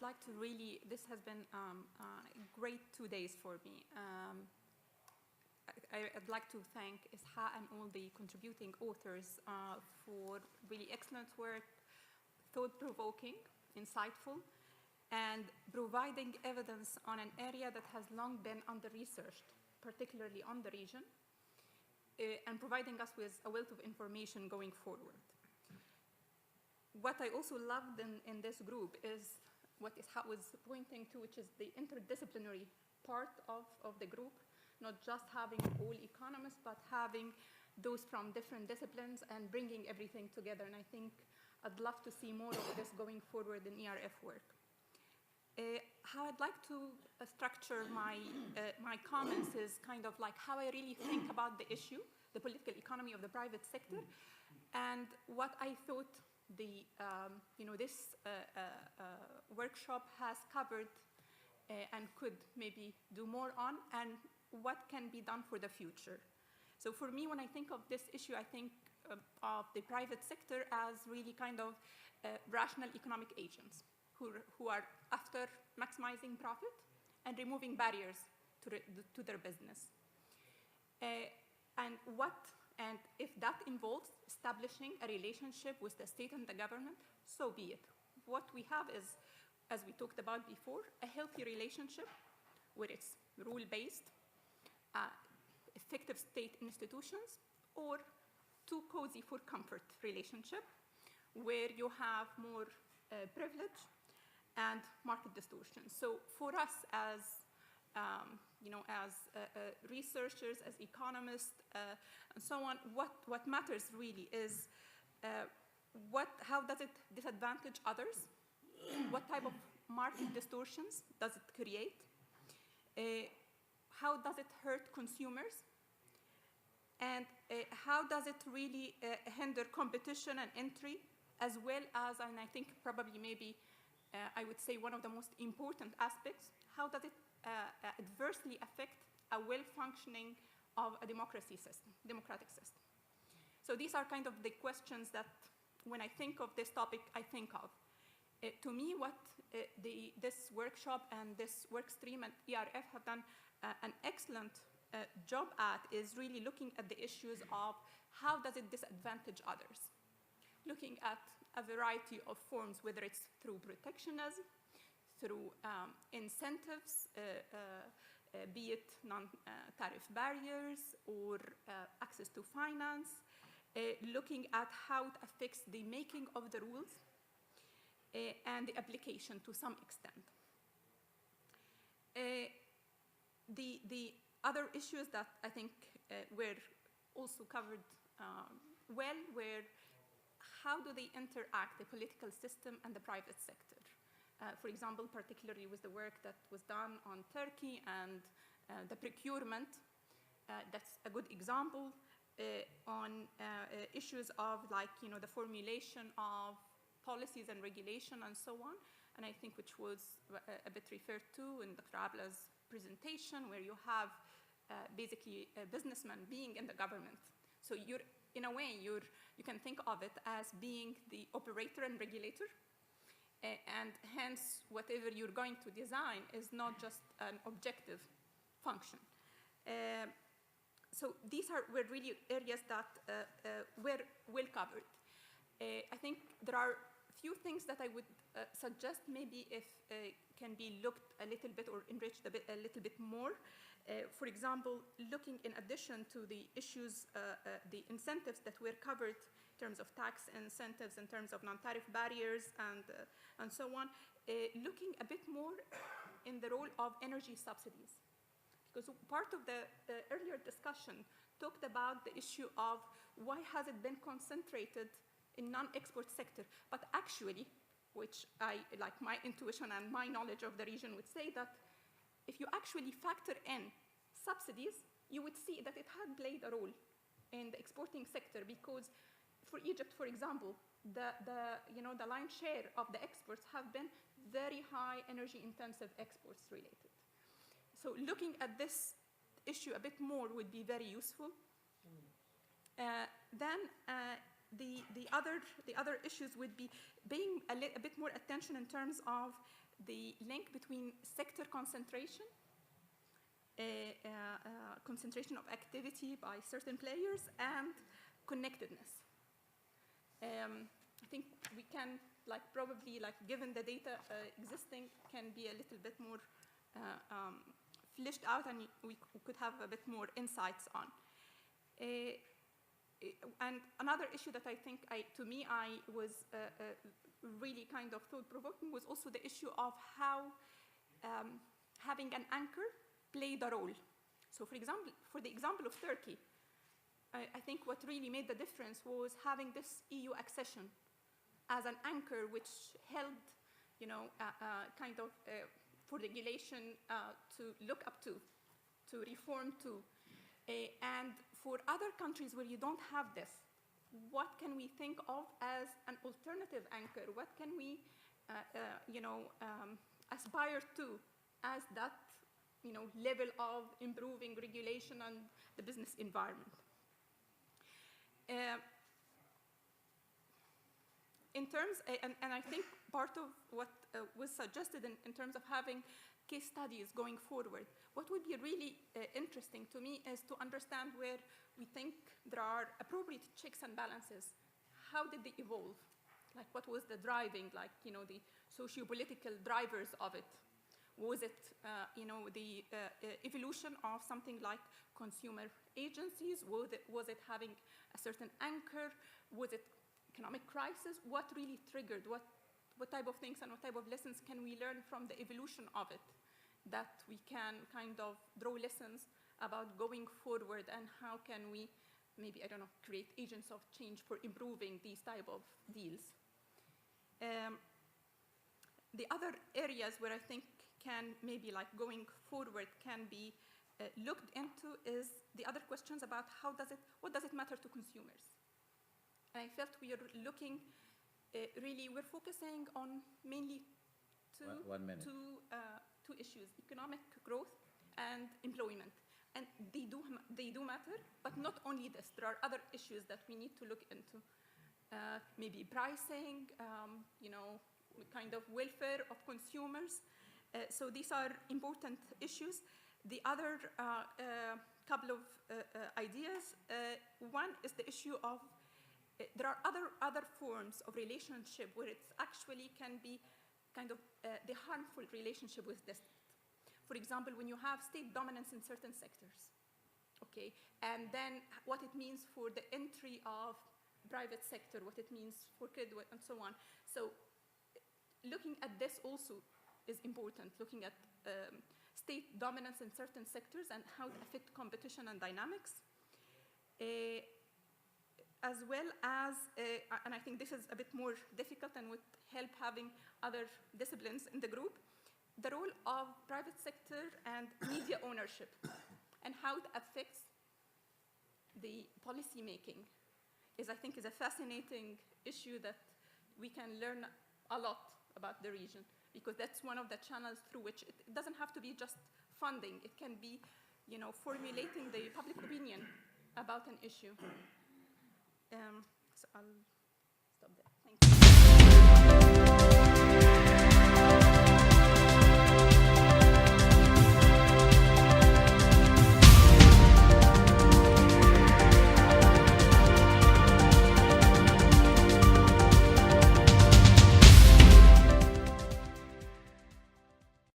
like to really, this has been a great 2 days for me. I'd like to thank Isha and all the contributing authors for really excellent work, thought-provoking, insightful, and providing evidence on an area that has long been under-researched, particularly on the region, and providing us with a wealth of information going forward. What I also loved in this group is what Isha was pointing to, which is the interdisciplinary part of the group, not just having all economists, but having those from different disciplines and bringing everything together. And I think I'd love to see more of this going forward in ERF work. How I'd like to structure my comments is kind of like how I really think about the issue, the political economy of the private sector, and what I thought this workshop has covered and could maybe do more on, and what can be done for the future. So for me, when I think of this issue, I think of the private sector as really kind of rational economic agents who are after maximizing profit and removing barriers to their business. And if that involves establishing a relationship with the state and the government, so be it. What we have is, as we talked about before, a healthy relationship where it's rule-based, effective state institutions, or too cozy for comfort relationship, where you have more privilege and market distortion. So for us as researchers, as economists, and so on, what matters really is how does it disadvantage others? What type of market distortions does it create? How does it hurt consumers? And how does it really hinder competition and entry, as well as, and I think probably maybe I would say one of the most important aspects, how does it adversely affect a well-functioning of a democratic system? So these are kind of the questions that, when I think of this topic, I think of. To me, what this workshop and this work stream at ERF have done an excellent job at is really looking at the issues of how does it disadvantage others, looking at a variety of forms, whether it's through protectionism, through incentives, be it non-tariff barriers or access to finance, looking at how it affects the making of the rules and the application to some extent. The other issues that I think were also covered well were how do they interact, the political system and the private sector? For example, particularly with the work that was done on Turkey and the procurement, that's a good example on issues of the formulation of policies and regulation and so on, and I think which was a bit referred to in Dr. Abla's presentation, where you have basically a businessman being in the government. So you're, in a way, you can think of it as being the operator and regulator, and hence whatever you're going to design is not just an objective function. So these were really areas that were well covered. I think there are a few things that I would suggest maybe if can be looked a little bit or enriched a little bit more. For example, looking in addition to the issues, the incentives that were covered in terms of tax incentives, in terms of non-tariff barriers, and so on, looking a bit more in the role of energy subsidies. Because part of the earlier discussion talked about the issue of why has it been concentrated in non-export sector, but actually, which I, like my intuition and my knowledge of the region would say that if you actually factor in subsidies, you would see that it had played a role in the exporting sector, because for Egypt, for example, the lion's share of the exports have been very high energy intensive exports related. So looking at this issue a bit more would be very useful. Then the other issues would be paying a bit more attention in terms of the link between sector concentration, concentration of activity by certain players, and connectedness. I think we can, probably, given the data existing, can be a little bit more fleshed out, and we could have a bit more insights on. And another issue that I think, to me, was really kind of thought-provoking was also the issue of how having an anchor played a role. So, for example, for the example of Turkey, I think what really made the difference was having this EU accession as an anchor, which held, kind of for regulation to look up to reform to. And for other countries where you don't have this, what can we think of as an alternative anchor? What can we, aspire to as that, level of improving regulation and the business environment? In terms, and I think part of what was suggested in terms of having case studies going forward, what would be really interesting to me is to understand where we think there are appropriate checks and balances. How did they evolve? What was the driving, the socio-political drivers of it? Was it, the evolution of something like consumer agencies? Was it having a certain anchor? Was it economic crisis? What really triggered? What type of things and what type of lessons can we learn from the evolution of it that we can kind of draw lessons about going forward, and how can we maybe, create agents of change for improving these type of deals? The other areas where I think can maybe going forward can be looked into is the other questions about what does it matter to consumers? And I felt we are looking, we're focusing on mainly two issues: economic growth and employment. And they do matter, but not only this. There are other issues that we need to look into. Maybe pricing, kind of welfare of consumers. So these are important issues. The other couple of ideas, one is the issue of there are other forms of relationship where it actually can be kind of the harmful relationship with the state. For example, when you have state dominance in certain sectors, okay, and then what it means for the entry of private sector, what it means for credit, and so on. So looking at this also is important, looking at state dominance in certain sectors and how it affects competition and dynamics. As well as, and I think this is a bit more difficult and would help having other disciplines in the group, the role of private sector and media ownership and how it affects the policy making I think is a fascinating issue that we can learn a lot about the region, because that's one of the channels through which it doesn't have to be just funding. It can be, formulating the public opinion about an issue. So I'll